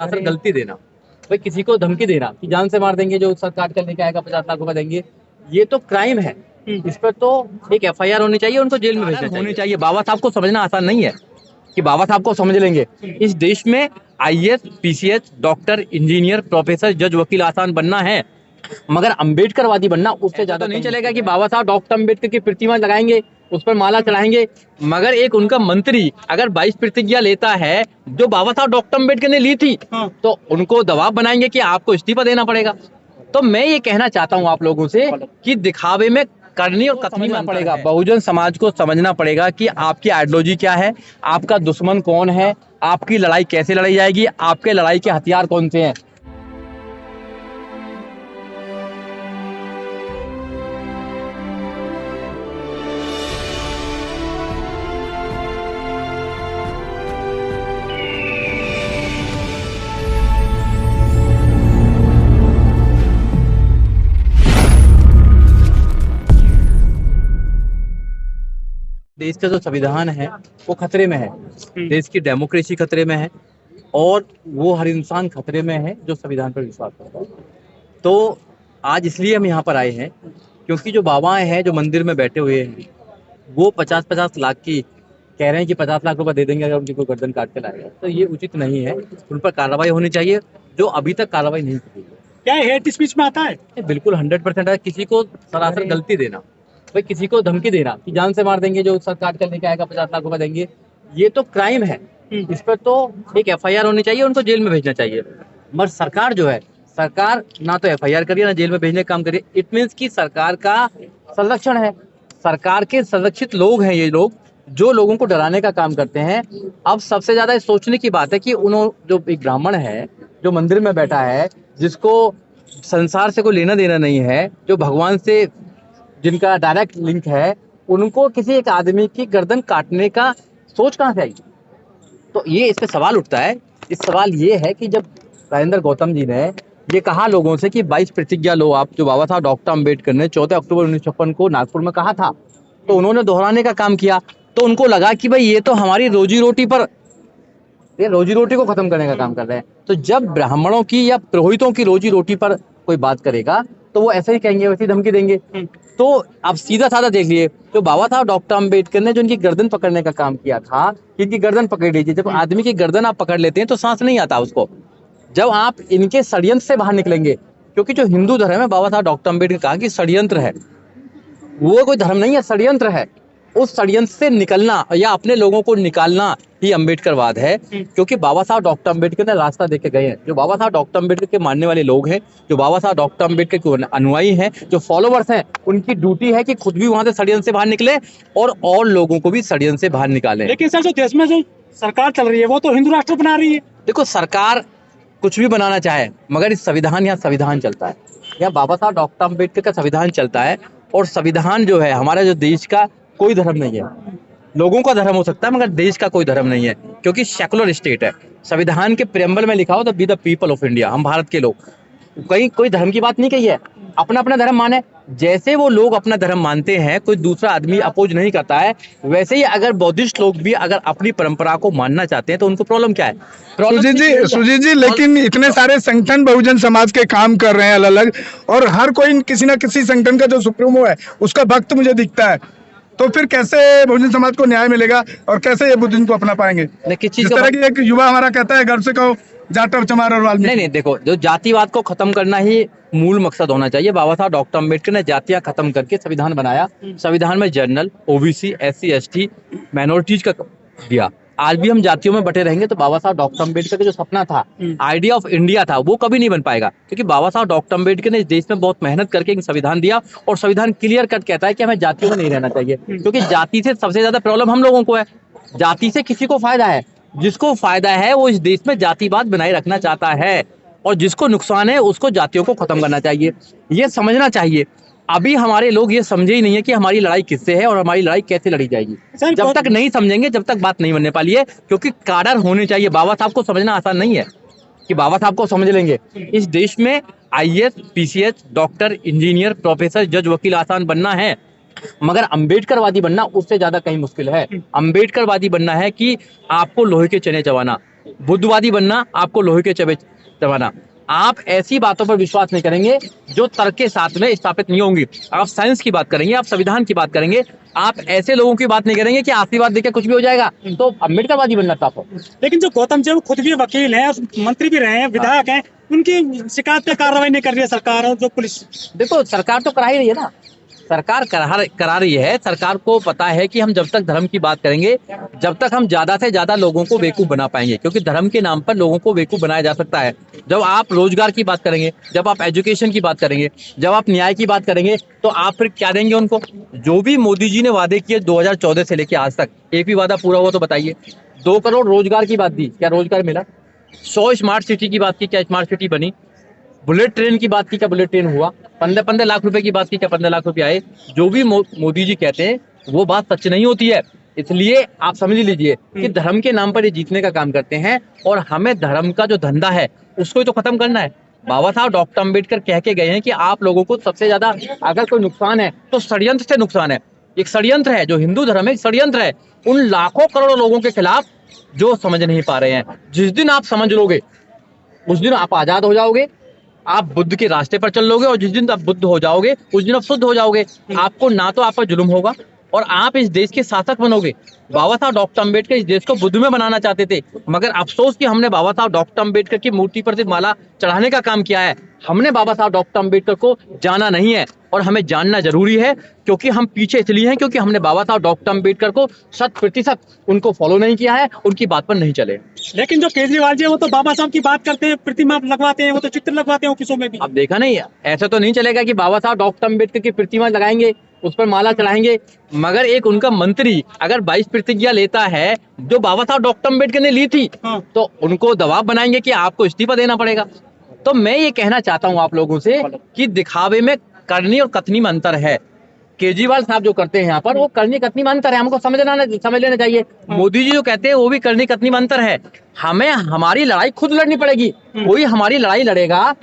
Sir गलती देना, भाई किसी को धमकी देना कि जान से मार देंगे, जो सर काट कर लेके आएगा 50 लाख रुपए देंगे, ये तो क्राइम है। इस पर तो एक एफआईआर होनी चाहिए, उनको जेल में भेजना होनी चाहिए। बाबा साहब को समझना आसान नहीं है कि बाबा साहब को समझ लेंगे। इस देश में IAS, PCS, doctor, engineer, professor, जज, वकील आसान बनना है, मगर अंबेडकरवादी बनना उससे ज्यादा नहीं चलेगा कि बाबा साहब डॉक्टर अंबेडकर की प्रतिमा लगाएंगे, उस पर माला चढ़ाएंगे, मगर एक उनका मंत्री अगर 22 प्रतिज्ञा लेता है जो बाबा साहब डॉक्टर अंबेडकर ने ली थी, तो उनको दबाव बनाएंगे कि आपको इस्तीफा देना पड़ेगा। तो मैं ये कहना चाहता हूं आप लोगों से कि दिखावे में करनी और कथनी मानना पड़ेगा। बहुजन समाज को समझना पड़ेगा कि आपकी आइडियोलॉजी क्या है, आपका दुश्मन कौन है, आपकी लड़ाई कैसे लड़ी जाएगी, आपके लड़ाई के हथियार कौन से हैं। देश का जो संविधान है वो खतरे में है, देश की डेमोक्रेसी खतरे में है, और वो हर इंसान खतरे में है जो संविधान पर विश्वास करता है। तो आज इसलिए हम यहाँ पर आए हैं क्योंकि जो बाबाएं हैं जो मंदिर में बैठे हुए हैं, वो 50-50 लाख की कह रहे हैं कि 50 लाख रुपए दे देंगे अगर उनकी कोई गर्दन काट के लाएगा। तो ये उचित नहीं है, उन पर कार्रवाई होनी चाहिए, जो अभी तक कार्रवाई नहीं की है। क्या हेट स्पीच में आता है? बिल्कुल 100% है। किसी को सरासर गलती देना, भाई किसी को धमकी देना कि जान से मार देंगे, जो सर काट कर लेके आएगा 50 लाख रुपए देंगे, ये तो क्राइम है। इस पर तो एक एफआईआर होनी चाहिए, उनको जेल में भेजना चाहिए। मगर सरकार जो है, सरकार ना तो एफआईआर करिए ना जेल में भेजने का काम करिए। इट मीन्स की सरकार का संरक्षण है, सरकार के संरक्षित लोग हैं ये लोग, जो लोगों को डराने का काम करते हैं। अब सबसे ज्यादा सोचने की बात है कि उन्होंने जो एक ब्राह्मण है जो मंदिर में बैठा है, जिसको संसार से कोई लेना देना नहीं है, जो भगवान से जिनका डायरेक्ट लिंक है, उनको किसी एक आदमी की गर्दन काटने का सोच कहां से आई? तो ये इस पे सवाल उठता है। इस सवाल ये है कि जब राजेंद्र गौतम जी ने ये कहा लोगों से कि 22 प्रतिज्ञा लो आप, जो बाबा साहब डॉक्टर अंबेडकर ने 14 अक्टूबर 1956 को नागपुर में कहा था, तो उन्होंने दोहराने का काम किया। तो उनको लगा कि भाई ये तो हमारी रोजी रोटी पर, ये रोजी रोटी को खत्म करने का काम कर रहे हैं। तो जब ब्राह्मणों की या पुरोहितों की रोजी रोटी पर कोई बात करेगा तो वो ऐसे ही कहेंगे, वैसे ही धमकी देंगे। तो आप सीधा साधा देख लिए, जो बाबा साहब डॉक्टर अंबेडकर ने जो इनकी गर्दन पकड़ने का काम किया था, कि इनकी गर्दन पकड़ लीजिए। जब आदमी की गर्दन आप पकड़ लेते हैं तो सांस नहीं आता उसको। जब आप इनके षड्यंत्र से बाहर निकलेंगे, क्योंकि जो हिंदू धर्म है, बाबा साहब डॉक्टर अंबेडकर कहा कि षड्यंत्र है, वो कोई धर्म नहीं है, षड्यंत्र है। उस षड्यंत्र से निकलना या अपने लोगों को निकालना ही अंबेडकरवाद है। क्योंकि बाबा साहब डॉक्टर अंबेडकर ने रास्ता देके गए हैं। जो बाबा साहब डॉक्टर अंबेडकर के मानने वाले लोग हैं, जो बाबा साहब डॉक्टर अंबेडकर के अनुयायी हैं, जो फॉलोवर्स हैं, उनकी ड्यूटी है कि खुद भी वहां से षड्यंत्र से बाहर निकले और लोगों को भी षड्यंत्र से बाहर निकाले। लेकिन सर, जो देश में जो सरकार चल रही है वो तो हिंदू राष्ट्र बना रही है। देखो, सरकार कुछ भी बनाना चाहे, मगर इस संविधान, यहाँ संविधान चलता है, यहाँ बाबा साहब डॉक्टर अंबेडकर का संविधान चलता है। और संविधान जो है हमारा, जो देश का कोई धर्म नहीं है, लोगों का धर्म हो सकता है मगर देश का कोई धर्म नहीं है, क्योंकि सेकुलर स्टेट है। संविधान के प्रेम्बल में लिखा हो the be the people of India, हम भारत के लोग। कहीं कोई धर्म की बात नहीं कही है, अपना अपना धर्म माने। जैसे वो लोग अपना धर्म मानते हैं, कोई दूसरा आदमी अपोज नहीं करता है, वैसे ही अगर बौद्धिस्ट लोग भी अगर अपनी परंपरा को मानना चाहते हैं तो उनको प्रॉब्लम क्या है? सुजीत जी, लेकिन इतने सारे संगठन बहुजन समाज के काम कर रहे हैं अलग अलग, और हर कोई किसी ना किसी संगठन का जो सुप्रीमो है उसका भक्त मुझे दिखता है। तो फिर कैसे बहुजन समाज को न्याय मिलेगा और कैसे ये बुद्धिज्म को अपना पाएंगे? किस तरह की एक युवा हमारा कहता है, गर्व से कहो जाटव चमार और वाल्मीकि। नहीं, देखो, जो जातिवाद को खत्म करना ही मूल मकसद होना चाहिए। बाबा साहब डॉक्टर अंबेडकर ने जातियां खत्म करके संविधान बनाया। संविधान में general, OBC, SC, ST, minorities का दिया। आज भी हम जातियों में बटे रहेंगे तो बाबा साहब डॉक्टर अंबेडकर का जो सपना था, आइडिया ऑफ इंडिया था, वो कभी नहीं बन पाएगा। क्योंकि बाबा साहब डॉक्टर अंबेडकर ने इस देश में बहुत मेहनत करके एक संविधान दिया, और संविधान क्लियर कट कहता है कि हमें जातियों में नहीं रहना चाहिए। क्योंकि जाति से सबसे ज्यादा प्रॉब्लम हम लोगों को है। जाति से किसी को फायदा है, जिसको फायदा है वो इस देश में जातिवाद बनाए रखना चाहता है, और जिसको नुकसान है उसको जातियों को खत्म करना चाहिए। ये समझना चाहिए। अभी हमारे लोग ये समझे ही नहीं है कि हमारी लड़ाई किससे है और हमारी लड़ाई कैसे लड़ी जाएगी। जब तक नहीं समझेंगे, जब तक बात नहीं बनने वाली है। क्योंकि काडर होने चाहिए। बाबा साहब को समझना आसान नहीं है कि बाबा साहब को समझ लेंगे। इस देश में IAS, PCS, doctor, engineer, professor, जज, वकील आसान बनना है, मगर अंबेडकरवादी बनना उससे ज्यादा कहीं मुश्किल है। अंबेडकरवादी बनना है कि आपको लोहे के चने चबाना, बुद्धवादी बनना, आपको लोहे के चबे चबाना। आप ऐसी बातों पर विश्वास नहीं करेंगे जो तर्क के साथ में स्थापित नहीं होंगी। आप साइंस की बात करेंगे, आप संविधान की बात करेंगे, आप ऐसे लोगों की बात नहीं करेंगे कि आशीर्वाद देकर कुछ भी हो जाएगा। तो अम्बेडकरवादी बनना था आपको। लेकिन जो गौतम जी वो खुद भी वकील हैं, मंत्री भी रहे हैं, विधायक हैं, उनकी शिकायत पे कार्रवाई नहीं कर रही है सरकार और जो पुलिस। देखो सरकार तो करा ही रही है ना, सरकार करा रही है। सरकार को पता है कि हम जब तक धर्म की बात करेंगे, जब तक हम ज्यादा से ज्यादा लोगों को बेवकूफ बना पाएंगे, क्योंकि धर्म के नाम पर लोगों को बेवकूफ बनाया जा सकता है। जब आप रोजगार की बात करेंगे, जब आप एजुकेशन की बात करेंगे, जब आप न्याय की बात करेंगे, तो आप फिर क्या देंगे उनको? जो भी मोदी जी ने वादे किए 2014 से लेकर आज तक, एक भी वादा पूरा हुआ तो बताइए। 2 करोड़ रोजगार की बात दी, क्या रोजगार मिला? 100 स्मार्ट सिटी की बात की, क्या स्मार्ट सिटी बनी? बुलेट ट्रेन की बात की, क्या बुलेट ट्रेन हुआ? 15 लाख रुपए की बात की, क्या 15 लाख रुपए आए? जो भी मोदी जी कहते हैं वो बात सच नहीं होती है। इसलिए आप समझ लीजिए कि धर्म के नाम पर ये जीतने का काम करते हैं, और हमें धर्म का जो धंधा है उसको ही तो खत्म करना है। बाबा साहब डॉक्टर अंबेडकर कह के गए हैं कि आप लोगों को सबसे ज्यादा अगर कोई नुकसान है तो षड्यंत्र से नुकसान है। एक षड्यंत्र है, जो हिंदू धर्म है, एक षड्यंत्र है उन लाखों करोड़ों लोगों के खिलाफ जो समझ नहीं पा रहे हैं। जिस दिन आप समझ लोगे उस दिन आप आजाद हो जाओगे, आप बुद्ध के रास्ते पर चल लोगे, और जिस दिन आप बुद्ध हो जाओगे उस दिन आप शुद्ध हो जाओगे। आपको ना तो आप पर जुल्म होगा और आप इस देश के शासक बनोगे। बाबा साहब डॉक्टर अंबेडकर इस देश को बुद्ध में बनाना चाहते थे, मगर अफसोस कि हमने बाबा साहब डॉक्टर अंबेडकर की मूर्ति पर सिर्फ माला चढ़ाने का काम किया है। हमने बाबा साहब डॉक्टर अंबेडकर को जाना नहीं है, और हमें जानना जरूरी है, क्योंकि हम पीछे इसलिए हैं क्योंकि हमने बाबा साहब डॉक्टर अंबेडकर को 100% उनको फॉलो नहीं किया है, उनकी बात पर नहीं चले। लेकिन जो केजरीवाल जी है वो तो बाबा साहब की बात करते हैं, प्रतिमा लगवाते हैं, वो तो चित्र लगवाते हैं ऑफिसों में भी। अब देखा नहीं, ऐसा तो नहीं चलेगा कि बाबा साहब डॉक्टर अंबेडकर की प्रतिमा लगाएंगे, उस पर माला चढ़ाएंगे, मगर एक उनका मंत्री अगर 22 प्रतिज्ञा लेता है जो बाबा साहब डॉक्टर अंबेडकर ने ली थी, तो उनको दबाव बनाएंगे कि आपको इस्तीफा देना पड़ेगा। तो मैं ये कहना चाहता हूं आप लोगों से कि दिखावे में करनी और कथनी में अंतर है। केजरीवाल साहब जो करते हैं यहाँ पर, वो करनी कथनी में अंतर है, हमको समझ लेना चाहिए। मोदी जी जो कहते हैं वो भी करनी कथनी में अंतर है। हमें हमारी लड़ाई खुद लड़नी पड़ेगी, कोई हमारी लड़ाई लड़ेगा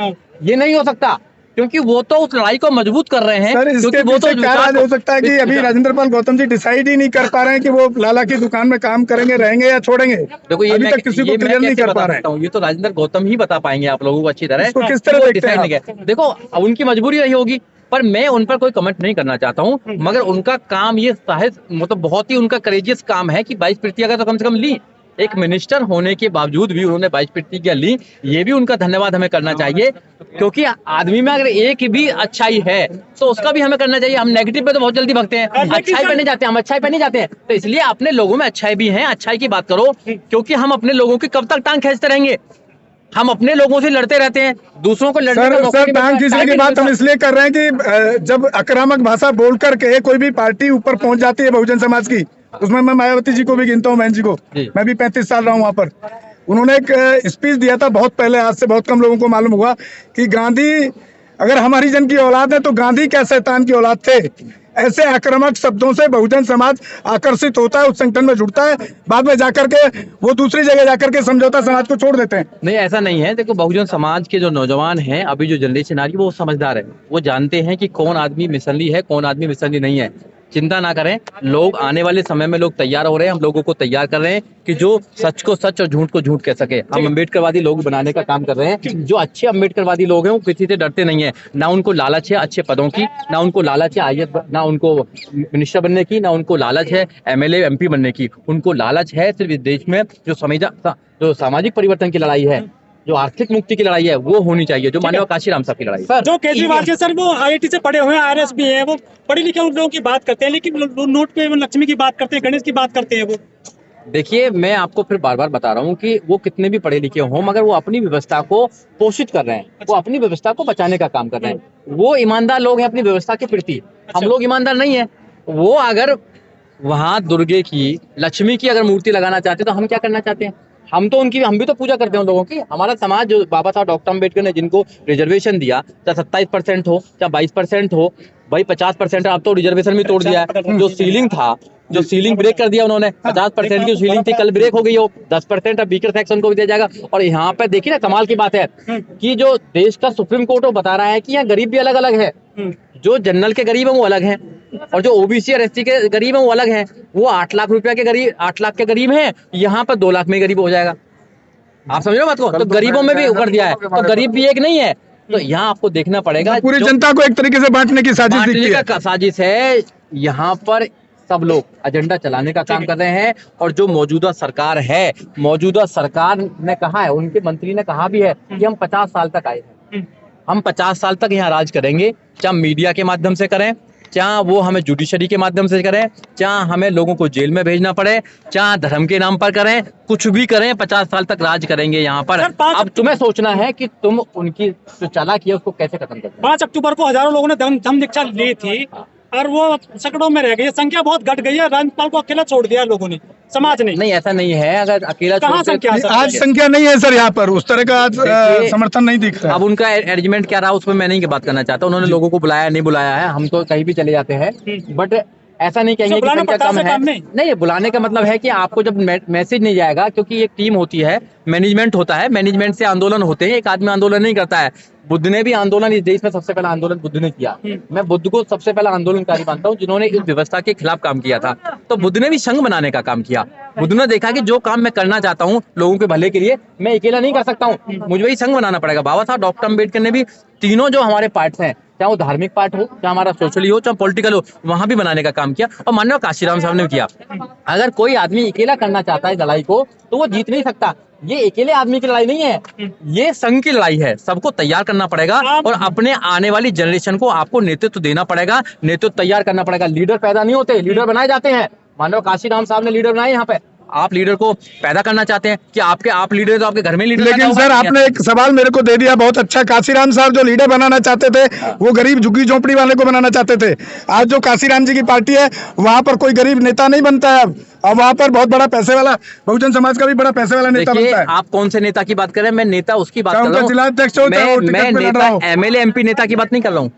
ये नहीं हो सकता, क्योंकि वो तो उस लड़ाई को मजबूत कर रहे हैं। सर, इसके वो पीछे क्या राज हो सकता है कि अभी राजेंद्र पाल गौतम जी डिसाइड ही नहीं कर पा रहे हैं कि वो लाला की दुकान में काम करेंगे, रहेंगे या छोड़ेंगे? देखो ये अभी तक किसी को क्लियर नहीं कर पा रहे हैं। ये तो राजेंद्र गौतम ही बता पाएंगे आप लोगों को अच्छी तरह। तो किस तरह देखते हैं? देखो अब उनकी मजबूरी रही होगी, पर मैं उन पर कोई कमेंट नहीं करना चाहता हूँ। मगर उनका काम ये मतलब बहुत ही उनका करेजियस काम है कि 22 प्रतिज्ञा तो कम से कम ली। एक मिनिस्टर होने के बावजूद भी उन्होंने 22 प्रतिज्ञा ली, ये भी उनका धन्यवाद हमें करना चाहिए। क्योंकि आदमी में अगर एक भी अच्छाई है तो उसका भी हमें करना चाहिए। हम नेगेटिव पे तो बहुत जल्दी भगते हैं, अच्छाई पे नहीं जाते, हम अच्छाई पे नहीं जाते हैं। तो इसलिए अपने लोगों में अच्छाई भी है, अच्छाई की बात करो, क्योंकि हम अपने लोगों की कब तक टांग खींचते रहेंगे? हम अपने लोगों से लड़ते रहते हैं, दूसरों को लड़ने का मौका सर, टांग खींचने की बात हम इसलिए कर रहे हैं कि जब आक्रामक भाषा बोल करके कोई भी पार्टी ऊपर पहुंच जाती है बहुजन समाज की, उसमें मैं मायावती जी को भी गिनता हूँ, बहन जी को। मैं भी 35 साल रहा हूँ वहां पर। उन्होंने एक स्पीच दिया था बहुत पहले, आज से बहुत कम लोगों को मालूम हुआ कि गांधी अगर हमारी जन की औलाद है तो गांधी क्या शैतान की औलाद थे। ऐसे आक्रामक शब्दों से बहुजन समाज आकर्षित होता है, उस संगठन में जुड़ता है, बाद में जाकर के वो दूसरी जगह जाकर के समझौता समाज को छोड़ देते हैं। नहीं, ऐसा नहीं है। देखो बहुजन समाज के जो नौजवान हैं, अभी जो जनरेशन आ रही है, वो समझदार है, वो जानते हैं कि कौन आदमी मिसली है, कौन आदमी मिसली नहीं है। चिंता ना करें, लोग आने वाले समय में लोग तैयार हो रहे हैं, हम लोगों को तैयार कर रहे हैं कि जो सच को सच और झूठ को झूठ कह सके। हम अम्बेडकरवादी लोग बनाने का काम कर रहे हैं। जो अच्छे अम्बेडकरवादी लोग हैं वो किसी से डरते नहीं है, ना उनको लालच है अच्छे पदों की, ना उनको लालच है आईएएस, ना उनको मिनिस्टर बनने की, ना उनको लालच है एमएलए एमपी बनने की। उनको लालच है सिर्फ इस देश में जो सामाजिक परिवर्तन की लड़ाई है, जो आर्थिक मुक्ति की लड़ाई है, वो होनी चाहिए, जो माननीय काशीराम साहब की लड़ाई। जो केजरीवाल के सर वो आईआईटी से पढ़े हुए हैं, आरएस भी है, वो पढ़े लिखे उन लोगों की बात करते हैं, लेकिन नोट पे लक्ष्मी की बात करते हैं, गणेश की बात करते हैं। वो देखिए, मैं आपको फिर बार बार बता रहा हूँ कि वो कितने भी पढ़े लिखे हों, मगर वो अपनी व्यवस्था को पोषित कर रहे हैं, वो अपनी व्यवस्था को बचाने का काम कर रहे हैं। वो ईमानदार लोग हैं अपनी व्यवस्था के प्रति, हम लोग ईमानदार नहीं है। वो अगर वहां दुर्गे की, लक्ष्मी की अगर मूर्ति लगाना चाहते तो हम क्या करना चाहते हैं? हम भी तो पूजा करते हैं उन लोगों की। हमारा समाज जो बाबा साहब डॉक्टर अम्बेडकर ने जिनको रिजर्वेशन दिया, चाहे 27% हो, चाहे 22% हो, भाई 50% अब तो रिजर्वेशन भी तोड़ दिया है। जो सीलिंग था, जो सीलिंग ब्रेक कर दिया उन्होंने, 50% की सीलिंग थी, कल ब्रेक हो गई हो, 10% अब वीकर सेक्शन को भी दिया जाएगा। और यहाँ पे देखिए ना, कमाल की बात है कि जो देश का सुप्रीम कोर्ट वो बता रहा है कि यहाँ गरीब भी अलग अलग है। जो जनरल के गरीब है वो अलग हैं, और जो ओबीसी और एसटी के गरीब है वो अलग हैं। वो 8 लाख रुपया के गरीब, 8 लाख के गरीब हैं, यहाँ पर 2 लाख में गरीब हो जाएगा। आप समझ रहे हो बात को? तो गरीबों में भी कर दिया है, तो गरीब भी एक नहीं है। तो यहाँ आपको देखना पड़ेगा, पूरी जनता को एक तरीके से बांटने की साजिश दिखती बांटने है। का साजिश है। यहाँ पर सब लोग एजेंडा चलाने का काम कर रहे हैं, और जो मौजूदा सरकार है, मौजूदा सरकार ने कहा है, उनके मंत्री ने कहा भी है कि हम 50 साल तक आए हैं, हम 50 साल तक यहाँ राज करेंगे, चाहे मीडिया के माध्यम से करें, चाहे वो हमें जुडिशरी के माध्यम से करें, चाहे हमें लोगों को जेल में भेजना पड़े, चाहे धर्म के नाम पर करें, कुछ भी करें, 50 साल तक राज करेंगे यहाँ पर। अब तुम्हें सोचना है कि तुम उनकी जो चालाकी है उसको कैसे खत्म करते हो। 5 अक्टूबर को हजारों लोगों ने धम्म दीक्षा ली थी और वो सैकड़ों में रह गई, संख्या बहुत घट गई है। राज्यपाल को अकेला छोड़ दिया लोगों ने, समाज ने। नहीं, ऐसा नहीं है, अगर अकेला कहाँ छोड़ते- संख्या है? आज संख्या नहीं है सर, यहाँ पर उस तरह का आज देखिए, समर्थन नहीं दिख रहा। अब उनका अरेंजमेंट क्या रहा, उसमें मैं नहीं बात करना चाहता। उन्होंने लोगों को बुलाया नहीं बुलाया है, हम तो कहीं भी चले जाते हैं, बट ऐसा नहीं कहेंगे कि बुलाना संख्या पड़ता कम है, है। काम नहीं। नहीं, बुलाने का मतलब है कि आपको जब मैसेज नहीं जाएगा, क्योंकि एक टीम होती है, मैनेजमेंट होता है, मैनेजमेंट से आंदोलन होते हैं, एक आदमी आंदोलन नहीं करता है। बुद्ध ने भी आंदोलन, इस देश में सबसे पहला आंदोलन बुद्ध ने किया। मैं बुद्ध को सबसे पहला आंदोलनकारी मानता हूँ, जिन्होंने इस व्यवस्था के खिलाफ काम किया था। तो बुद्ध ने भी संघ बनाने का काम किया। बुद्ध ने देखा कि जो काम मैं करना चाहता हूँ लोगों के भले के लिए, मैं अकेला नहीं कर सकता हूँ, मुझे वही संघ बनाना पड़ेगा। बाबा साहब डॉक्टर अम्बेडकर ने भी तीनों जो हमारे पार्ट्स हैं, चाहे वो धार्मिक पार्ट हो, चाहे हमारा सोशली हो, चाहे पॉलिटिकल हो, वहां भी बनाने का काम किया, और माननीय काशीराम साहब ने भी किया। अगर कोई आदमी अकेला करना चाहता है लड़ाई को, तो वो जीत नहीं सकता। ये अकेले आदमी की लड़ाई नहीं है, ये संघ की लड़ाई है। सबको तैयार करना पड़ेगा, और अपने आने वाली जनरेशन को आपको नेतृत्व देना पड़ेगा, नेतृत्व तैयार करना पड़ेगा। लीडर पैदा नहीं होते, लीडर बनाए जाते हैं। माननीय काशीराम साहब ने लीडर बनाए यहाँ पे। आप लीडर को पैदा करना चाहते हैं कि आप लीडर, तो आपके घर में लीडर। लेकिन सर आपने एक सवाल मेरे को दे दिया बहुत अच्छा। काशीराम साहब जो लीडर बनाना चाहते थे, वो गरीब झुग्गी झोपड़ी वाले को बनाना चाहते थे। आज जो काशीराम जी की पार्टी है, वहां पर कोई गरीब नेता नहीं बनता है अब वहां पर बहुत बड़ा पैसे वाला, बहुजन समाज का भी बड़ा पैसे वाला नेता देखिए, बनता है। आप कौन से नेता की बात कर रहे हैं? मैं नेता उसकी बात चाहे कर रहा उनका जिला अध्यक्ष हो, हूँ। चाहे वो टिकट मैं पे लड़ नेता रहा हो। एमएलए एमपी नेता की बात नहीं कर रहा हूँ।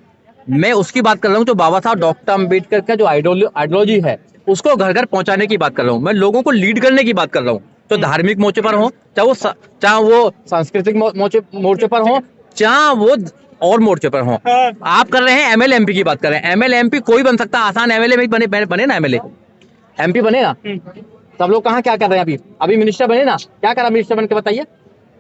मैं उसकी बात कर रहा हूँ जो बाबा साहब डॉक्टर अम्बेडकर का जो आइडियोलॉजी है, उसको घर घर पहुंचाने की बात कर रहा हूँ। मैं लोगों को लीड करने की बात कर रहा हूँ। तो धार्मिक मोर्चे पर हो, चाहे वो सांस्कृतिक मोर्चे पर हो, चाहे वो और मोर्चे पर हो। आप कर रहे हैं एमएलए एमपी की बात कर रहे हैं। एमएलए एमपी कोई बन सकता है, आसान एमएलए में बने ना, एमएलए एमपी बने ना। सब लोग कहाँ क्या कर रहे हैं? अभी मिनिस्टर बने ना, क्या करा मिनिस्टर बन के बताइए?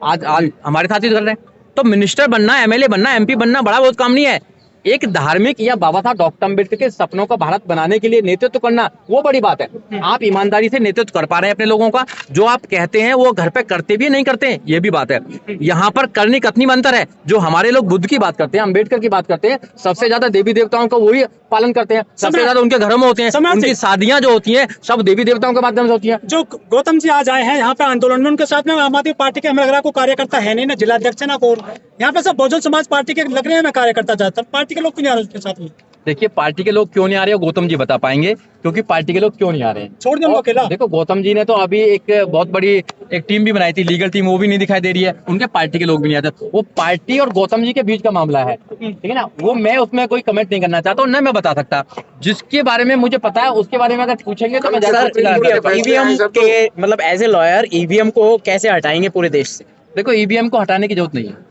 आज हमारे साथी कर रहे हैं। तो मिनिस्टर बनना, एमएलए बनना, एमपी बनना बड़ा बहुत काम नहीं है। एक धार्मिक या बाबा साहब डॉक्टर अम्बेडकर के सपनों का भारत बनाने के लिए नेतृत्व करना, वो बड़ी बात है। आप ईमानदारी से नेतृत्व कर पा रहे हैं अपने लोगों का, जो आप कहते हैं वो घर पे करते भी नहीं करते हैं, ये भी बात है। यहाँ पर करनी कथनी में अंतर है। जो हमारे लोग बुद्ध की बात करते हैं, अम्बेडकर की बात करते हैं, सबसे ज्यादा देवी देवताओं का वही पालन करते हैं, सबसे ज्यादा उनके घरों में होते हैं, उनकी शादियां जो होती हैं सब देवी देवताओं के माध्यम से होती हैं। जो गौतम जी आज आए हैं यहाँ पे आंदोलन में, उनके साथ में आम आदमी पार्टी के हमें लग रहा है कोई कार्यकर्ता है नहीं, ना जिला अध्यक्ष है ना कोई। यहाँ पे सब बहुजन समाज पार्टी के लग रहे हैं, मैं कार्यकर्ता ज्यादातर। पार्टी के लोग क्यों नहीं आ रहे उसके साथ में? देखिए, पार्टी के लोग क्यों नहीं आ रहे हो गौतम जी बता पाएंगे, क्योंकि पार्टी के लोग क्यों नहीं आ रहे हैं। छोड़ दिया उनको अकेला। देखो, गौतम जी ने तो अभी एक बहुत बड़ी एक टीम भी बनाई थी, लीगल टीम, वो भी नहीं दिखाई दे रही है। उनके पार्टी के लोग भी नहीं आते। वो पार्टी और गौतम जी के बीच का मामला है, ठीक है ना। वो मैं उसमें कोई कमेंट नहीं करना चाहता हूँ, न मैं बता सकता। जिसके बारे में मुझे पता है उसके बारे में अगर पूछेंगे तो मैं ईवीएम के मतलब एज ए लॉयर ईवीएम को कैसे हटाएंगे पूरे देश से? देखो, ईवीएम को हटाने की जरूरत नहीं है।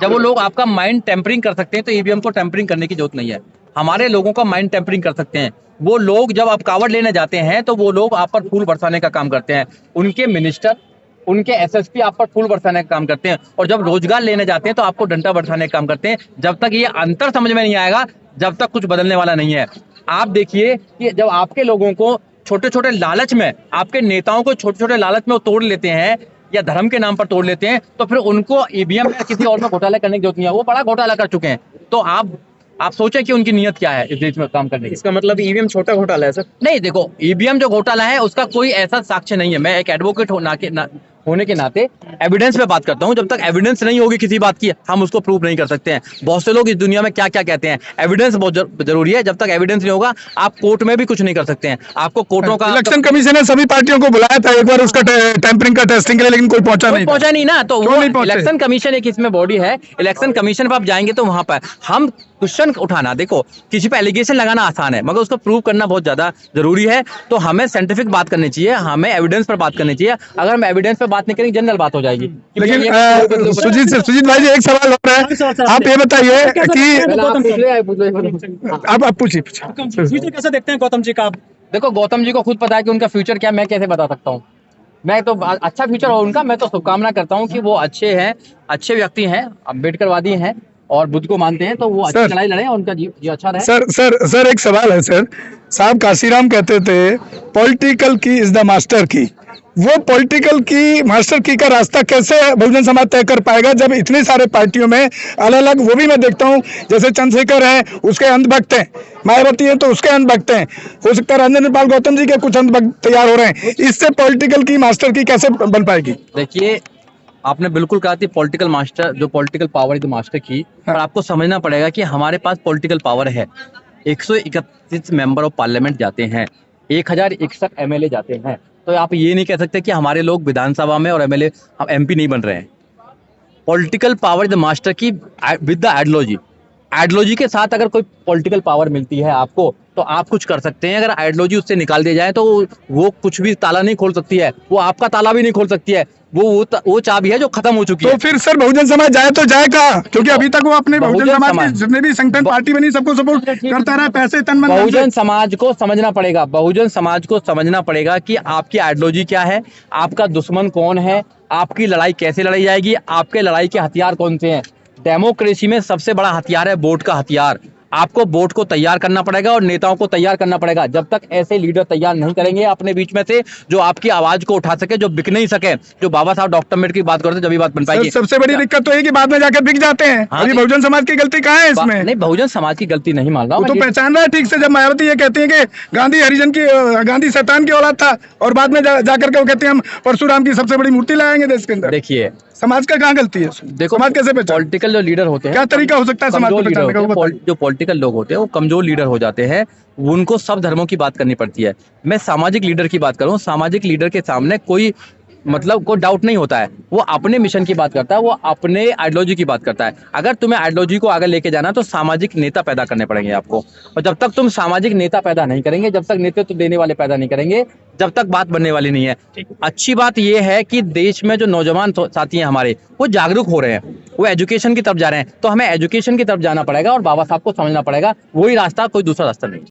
जब वो लोग आपका माइंड टेम्परिंग कर सकते हैं तो ईवीएम को टेम्परिंग करने की जरूरत नहीं है। हमारे लोगों का माइंड टेम्परिंग कर सकते हैं वो लोग। जब आप कावड़ लेने जाते हैं तो वो लोग आप पर फूल बरसाने का काम करते हैं। उनके मिनिस्टर, उनके एसएसपी आप पर फूल बरसाने का काम करते हैं। और जब रोजगार लेने जाते हैं तो आपको डंडा बरसाने का काम करते हैं। जब तक ये अंतर समझ में नहीं आएगा, जब तक कुछ बदलने वाला नहीं है। आप देखिए कि जब आपके लोगों को छोटे छोटे लालच में, आपके नेताओं को छोटे छोटे लालच में वो तोड़ लेते हैं या धर्म के नाम पर तोड़ लेते हैं, तो फिर उनको ईवीएम या किसी और में घोटाला करने की जरूरत नहीं है। वो बड़ा घोटाला कर चुके हैं। तो आप सोचें कि उनकी नीयत क्या है इस देश में काम करने की। इसका मतलब ईवीएम छोटा घोटाला है सर? नहीं, देखो, ईवीएम जो घोटाला है उसका कोई ऐसा साक्ष्य नहीं है। मैं एक एडवोकेट होने के नाते एविडेंस पे बात करता हूं। जब तक एविडेंस नहीं होगी किसी बात की, हम उसको प्रूव नहीं कर सकते हैं। बहुत से लोग इस दुनिया में क्या क्या कहते हैं, एविडेंस बहुत जरूरी है। जब तक एविडेंस नहीं होगा आप कोर्ट में भी कुछ नहीं कर सकते हैं। आपको कोर्टों का इलेक्शन कमीशन ने सभी पार्टियों को बुलाया था एक बार उसका टेम्परिंग का टेस्टिंग के लिए, लेकिन कोई पहुंचा नहीं ना। तो क्यों वो नहीं पहुंचे? इलेक्शन कमीशन एक इसमें बॉडी है। इलेक्शन कमीशन पर आप जाएंगे तो वहां पर हम क्वेश्चन उठाना, देखो किसी पे एलिगेशन लगाना आसान है मगर उसको प्रूव करना बहुत ज्यादा जरूरी है। तो हमें साइंटिफिक बात करनी चाहिए, हमें एविडेंस पर बात करनी चाहिए। अगर हम एविडेंस पर बात नहीं करेंगे जनरल बात हो जाएगी। लेकिन सुजीत भाई जी एक सवाल और है, आप ये बताइए कि आप पूछिए। फ्यूचर कैसे देखते हैं गौतम जी का? देखो, गौतम जी को खुद पता है कि उनका फ्यूचर क्या, मैं कैसे बता सकता हूँ? मैं तो अच्छा फ्यूचर हो उनका, मैं तो शुभकामना करता हूँ कि वो अच्छे हैं, अच्छे व्यक्ति हैं, अम्बेडकरवादी हैं और बुद्ध को मानते हैं, तो वो अच्छी सर। लड़ाई लड़े और उनका जी अच्छा रहे। सर एक सवाल है सर। साहब काशीराम कहते थे पॉलिटिकल की इज द मास्टर की। वो पॉलिटिकल की मास्टर की का रास्ता कैसे बहुजन समाज तय कर पाएगा जब इतनी सारे पार्टियों में अलग अलग, वो भी मैं देखता हूँ जैसे चंद्रशेखर है उसके अंधभक्त हैं, मायावती है तो उसके अंधभक्त हैं, हो सकता है राजेंद्र पाल गौतम जी के कुछ अंधभक्त तैयार हो रहे हैं। इससे पॉलिटिकल की मास्टर की कैसे बन पाएगी? देखिए, आपने बिल्कुल कहा थी पॉलिटिकल मास्टर, जो पॉलिटिकल पावर है, मास्टर की, पर आपको समझना पड़ेगा कि हमारे पास पॉलिटिकल पावर है। 131 मेंबर ऑफ पार्लियामेंट जाते हैं, 1061 एमएलए जाते हैं, तो आप ये नहीं कह सकते कि हमारे लोग विधानसभा में और एमएलए एमपी नहीं बन रहे हैं। पॉलिटिकल पावर द मास्टर की विद द आइडियोलॉजी। आइडियोलॉजी के साथ अगर कोई पॉलिटिकल पावर मिलती है आपको, तो आप कुछ कर सकते हैं। अगर आइडियोलॉजी उससे निकाल दिया जाए तो वो कुछ भी ताला नहीं खोल सकती है, वो आपका ताला भी नहीं खोल सकती है। वो चाबी है जो खत्म हो चुकी तो है। फिर सर बहुजन समाज जाए तो जाए कहाँ? क्योंकि अभी तक वो अपने बहुजन समाज के जितने भी संगठन पार्टी बनी सबको सपोर्ट करता रहा, पैसे तन मन धन से। बहुजन समाज को समझना पड़ेगा, बहुजन समाज को समझना पड़ेगा कि आपकी आइडियोलॉजी क्या है, आपका दुश्मन कौन है, आपकी लड़ाई कैसे लड़ी जाएगी, आपके लड़ाई के हथियार कौन से हैं। डेमोक्रेसी में सबसे बड़ा हथियार है वोट का हथियार। आपको वोट को तैयार करना पड़ेगा और नेताओं को तैयार करना पड़ेगा। जब तक ऐसे लीडर तैयार नहीं करेंगे अपने बीच में से जो आपकी आवाज को उठा सके, जो बिक नहीं सके, जो बाबा साहब डॉक्टर अम्बेडकर की बात करते जब भी बात बन पाएगी। सबसे बड़ी दिक्कत तो है कि बाद में जाकर बिक जाते हैं। हाँ, अभी बहुजन समाज की गलती कहाँ है इसमें? नहीं, बहुजन समाज की गलती नहीं मान रहा वो हूं तो मैं। पहचान रहा है ठीक से, जब मायावती ये कहती है कि गांधी हरिजन की, गांधी शैतान की औलाद था, और बाद में जाकर के वो कहते हैं हम परशुराम की सबसे बड़ी मूर्ति लाएंगे देश के अंदर। देखिए, समाज का कहाँ गलती है? देखो, समाज कैसे पहचान? पॉलिटिकल जो लीडर होते हैं, क्या तरीका हो सकता है समाज को कमजोर लीडर पहचानने का? होते वो हैं, बताइए। जो पॉलिटिकल लोग होते हैं वो कमजोर लीडर हो जाते हैं, उनको सब धर्मों की बात करनी पड़ती है। मैं सामाजिक लीडर की बात करूं, सामाजिक लीडर के सामने कोई डाउट नहीं होता है। वो अपने मिशन की बात करता है, वो अपने आइडियोलॉजी की बात करता है। अगर तुम्हें आइडियोलॉजी को आगे लेके जाना तो सामाजिक नेता पैदा करने पड़ेंगे आपको, और जब तक तुम सामाजिक नेता पैदा नहीं करेंगे, जब तक नेतृत्व देने वाले पैदा नहीं करेंगे, जब तक बात बनने वाली नहीं है। अच्छी बात यह है कि देश में जो नौजवान साथी हैं हमारे, वो जागरूक हो रहे हैं, वो एजुकेशन की तरफ जा रहे हैं, तो हमें एजुकेशन की तरफ जाना पड़ेगा और बाबा साहब को समझना पड़ेगा। वही रास्ता, कोई दूसरा रास्ता नहीं।